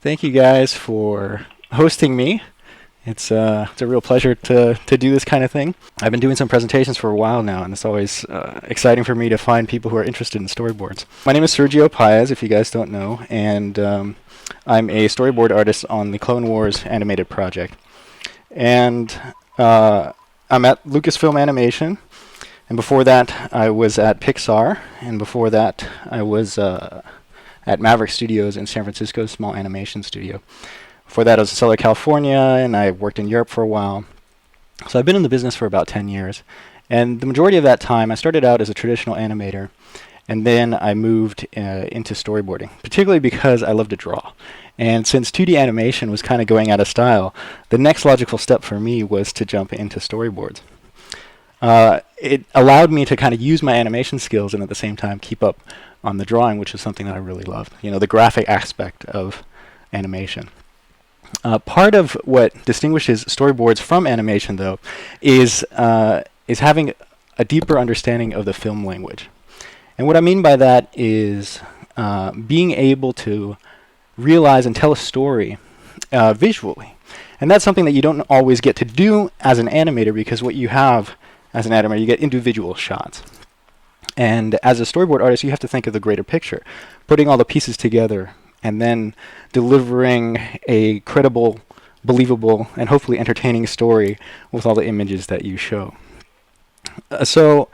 Thank you guys for hosting me. It's a real pleasure to do this kind of thing. I've been doing some presentations for a while now, and it's always exciting for me to find people who are interested in storyboards. My name is Sergio Paez, if you guys don't know, and I'm a storyboard artist on the Clone Wars animated project. And I'm at Lucasfilm Animation, and before that I was at Pixar, and before that I was at Maverick Studios in San Francisco, small animation studio. Before that I was in Southern California, and I worked in Europe for a while. So I've been in the business for about 10 years. And the majority of that time I started out as a traditional animator, and then I moved into storyboarding, particularly because I love to draw. And since 2D animation was kind of going out of style, the next logical step for me was to jump into storyboards. It allowed me to kind of use my animation skills and at the same time keep up on the drawing, which is something that I really loved. You know, the graphic aspect of animation. Part of what distinguishes storyboards from animation, though, is having a deeper understanding of the film language. And what I mean by that is being able to realize and tell a story visually. And that's something that you don't always get to do as an animator, because what you have as an animator, you get individual shots. And as a storyboard artist, you have to think of the greater picture, putting all the pieces together and then delivering a credible, believable, and hopefully entertaining story with all the images that you show. That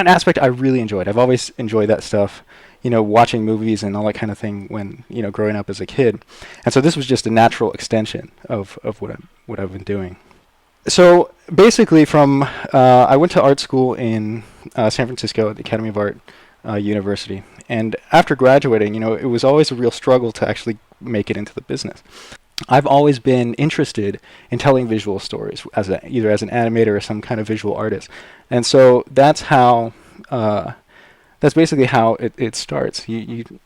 aspect I really enjoyed. I've always enjoyed that stuff, you know, watching movies and all that kind of thing when, you know, growing up as a kid. And so this was just a natural extension of what I've been doing. So basically I went to art school in San Francisco at the Academy of Art University. And after graduating, you know, it was always a real struggle to actually make it into the business. I've always been interested in telling visual stories, either as an animator or some kind of visual artist. And so that's basically how it starts. You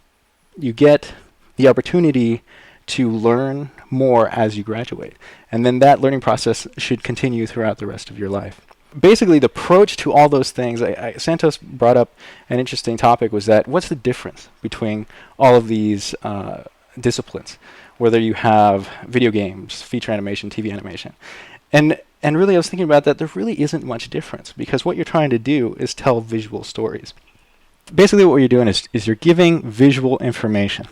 get the opportunity to learn more as you graduate. And then that learning process should continue throughout the rest of your life. Basically, the approach to all those things, Santos brought up an interesting topic, was that what's the difference between all of these disciplines, whether you have video games, feature animation, TV animation. And really I was thinking about that there really isn't much difference, because what you're trying to do is tell visual stories. Basically what you're doing is you're giving visual information.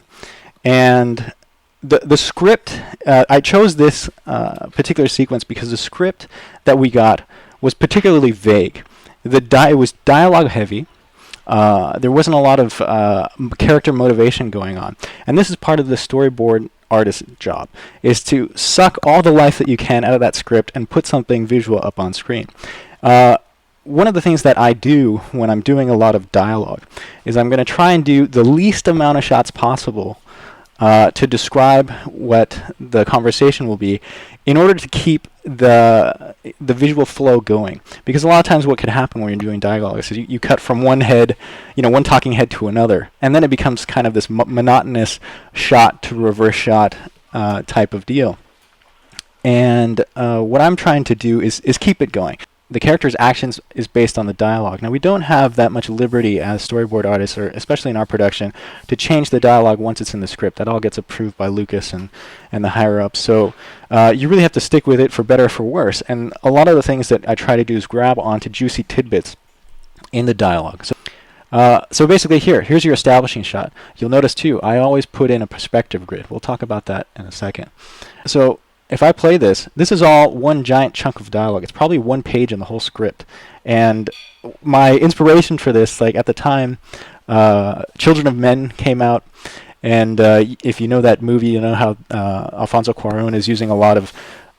And the script, I chose this particular sequence because the script that we got was particularly vague. It was dialogue heavy. There wasn't a lot of character motivation going on. And this is part of the storyboard artist's job, is to suck all the life that you can out of that script and put something visual up on screen. One of the things that I do when I'm doing a lot of dialogue is I'm going to try and do the least amount of shots possible to describe what the conversation will be, in order to keep the visual flow going. Because a lot of times what could happen when you're doing dialogue is you cut from one head, you know, one talking head to another, and then it becomes kind of this monotonous shot to reverse shot type of deal. And what I'm trying to do is keep it going. The character's actions is based on the dialogue. Now, we don't have that much liberty as storyboard artists, or especially in our production, to change the dialogue once it's in the script. That all gets approved by Lucas and the higher-ups. So you really have to stick with it for better or for worse. And a lot of the things that I try to do is grab onto juicy tidbits in the dialogue. So basically here's your establishing shot. You'll notice, too, I always put in a perspective grid. We'll talk about that in a second. So if I play this is all one giant chunk of dialogue. It's probably one page in the whole script. And my inspiration for this, like at the time, Children of Men came out, and if you know that movie, you know how Alfonso Cuarón is using a lot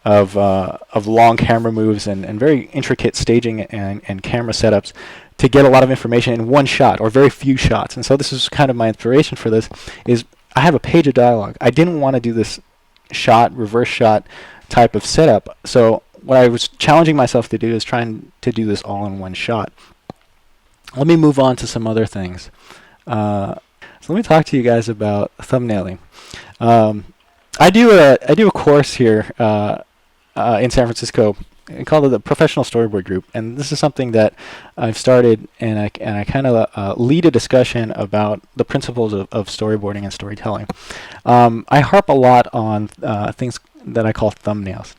of long camera moves and very intricate staging and camera setups to get a lot of information in one shot, or very few shots. And so this is kind of my inspiration for this, is I have a page of dialogue. I didn't want to do this reverse shot type of setup. So what I was challenging myself to do is trying to do this all in one shot. Let me move on to some other things. So let me talk to you guys about thumbnailing. I do a course here in San Francisco I call it the professional storyboard group, and this is something that I've started, and I kind of lead a discussion about the principles of storyboarding and storytelling. I harp a lot on things that I call thumbnails.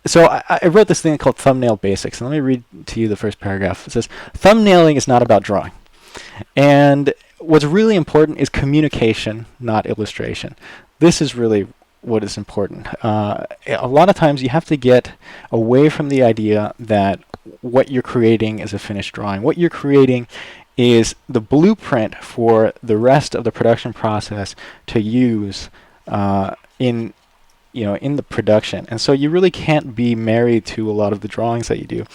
So I wrote this thing called Thumbnail Basics, and let me read to you the first paragraph. It says, thumbnailing is not about drawing. And what's really important is communication, not illustration. This is really what is important. A lot of times you have to get away from the idea that what you're creating is a finished drawing. What you're creating is the blueprint for the rest of the production process to use in the production. And so you really can't be married to a lot of the drawings that you do.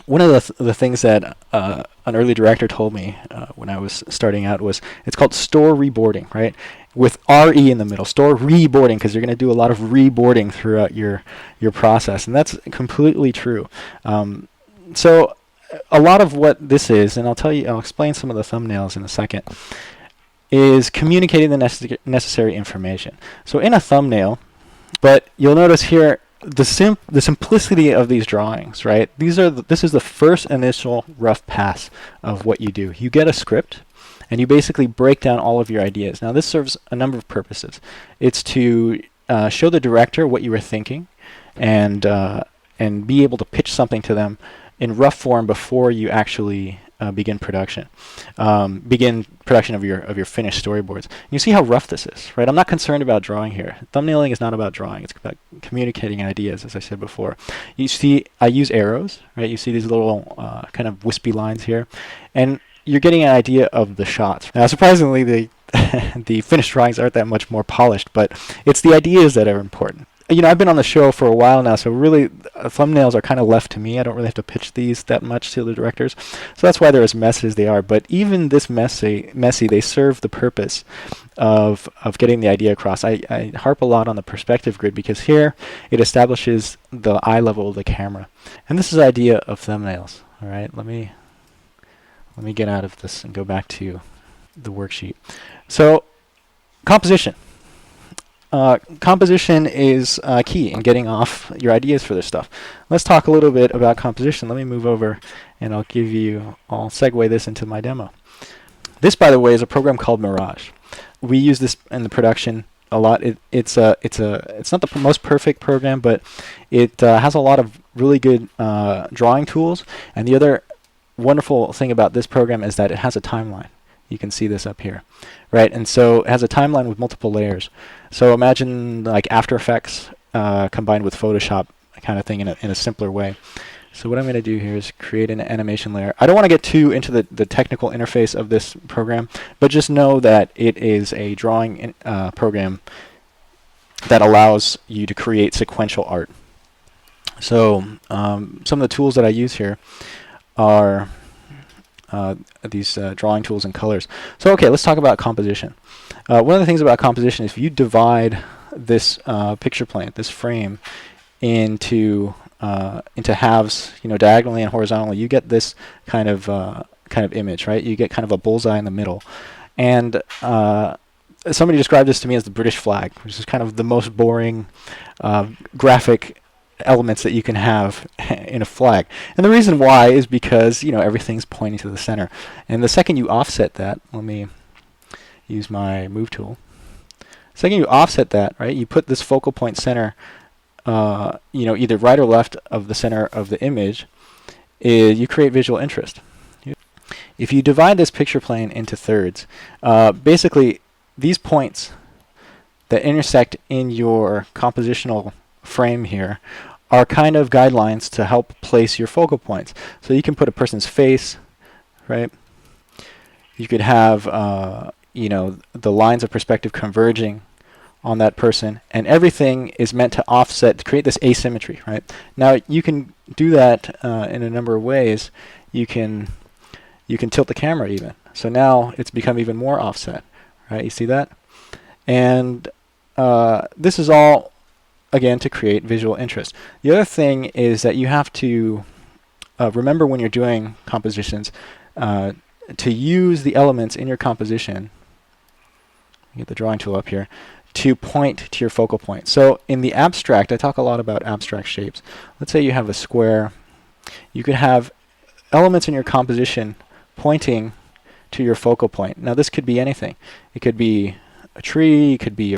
One of the things that an early director told me when I was starting out was it's called storyboarding, right? With RE in the middle, storyboarding, because you're going to do a lot of reboarding throughout your process, and that's completely true. So a lot of what this is, and I'll explain some of the thumbnails in a second, is communicating the necessary information. So in a thumbnail, but you'll notice here the simplicity of these drawings, right? This is the first initial rough pass of what you do. You get a script, and you basically break down all of your ideas. Now this serves a number of purposes. It's to show the director what you were thinking, and be able to pitch something to them in rough form before you actually begin production of your finished storyboards. You see how rough this is, right? I'm not concerned about drawing here. Thumbnailing is not about drawing. It's about communicating ideas, as I said before. You see, I use arrows, right? You see these little kind of wispy lines here, and you're getting an idea of the shots. Now, surprisingly, the finished drawings aren't that much more polished, but it's the ideas that are important. I've been on the show for a while now, so really thumbnails are kind of left to me. I don't really have to pitch these that much to the directors. So that's why they're as messy as they are. But even this messy, they serve the purpose of getting the idea across. I harp a lot on the perspective grid because here it establishes the eye level of the camera. And this is the idea of thumbnails. All right, let me get out of this and go back to the worksheet. So composition. Composition is key in getting off your ideas for this stuff. Let's talk a little bit about composition. Let me move over and I'll segue this into my demo. This, by the way, is a program called Mirage. We use this in the production a lot. It's not the most perfect program, but it has a lot of really good drawing tools. And the other wonderful thing about this program is that it has a timeline. You can see this up here, right? And so it has a timeline with multiple layers. So imagine like After Effects combined with Photoshop kind of thing in a simpler way. So what I'm going to do here is create an animation layer. I don't want to get too into the technical interface of this program, but just know that it is a drawing program that allows you to create sequential art. So some of the tools that I use here are these drawing tools and colors. So okay, let's talk about composition. One of the things about composition is if you divide this picture plane, this frame, into halves, diagonally and horizontally, you get this kind of image, right? You get kind of a bullseye in the middle. And somebody described this to me as the British flag, which is kind of the most boring graphic elements that you can have in a flag. And the reason why is because everything's pointing to the center. And the second you offset that, let me use my move tool. The second you offset that, right, you put this focal point center either right or left of the center of the image, you create visual interest. If you divide this picture plane into thirds, basically these points that intersect in your compositional frame here are kind of guidelines to help place your focal points. So you can put a person's face, right? You could have the lines of perspective converging on that person, and everything is meant to offset, to create this asymmetry, right? Now you can do that in a number of ways. You can tilt the camera even. So now it's become even more offset, right? You see that? And this is all again to create visual interest. The other thing is that you have to remember when you're doing compositions to use the elements in your composition. Get the drawing tool up here to point to your focal point. So in the abstract, I talk a lot about abstract shapes. Let's say you have a square. You could have elements in your composition pointing to your focal point. Now this could be anything. It could be a tree, it could be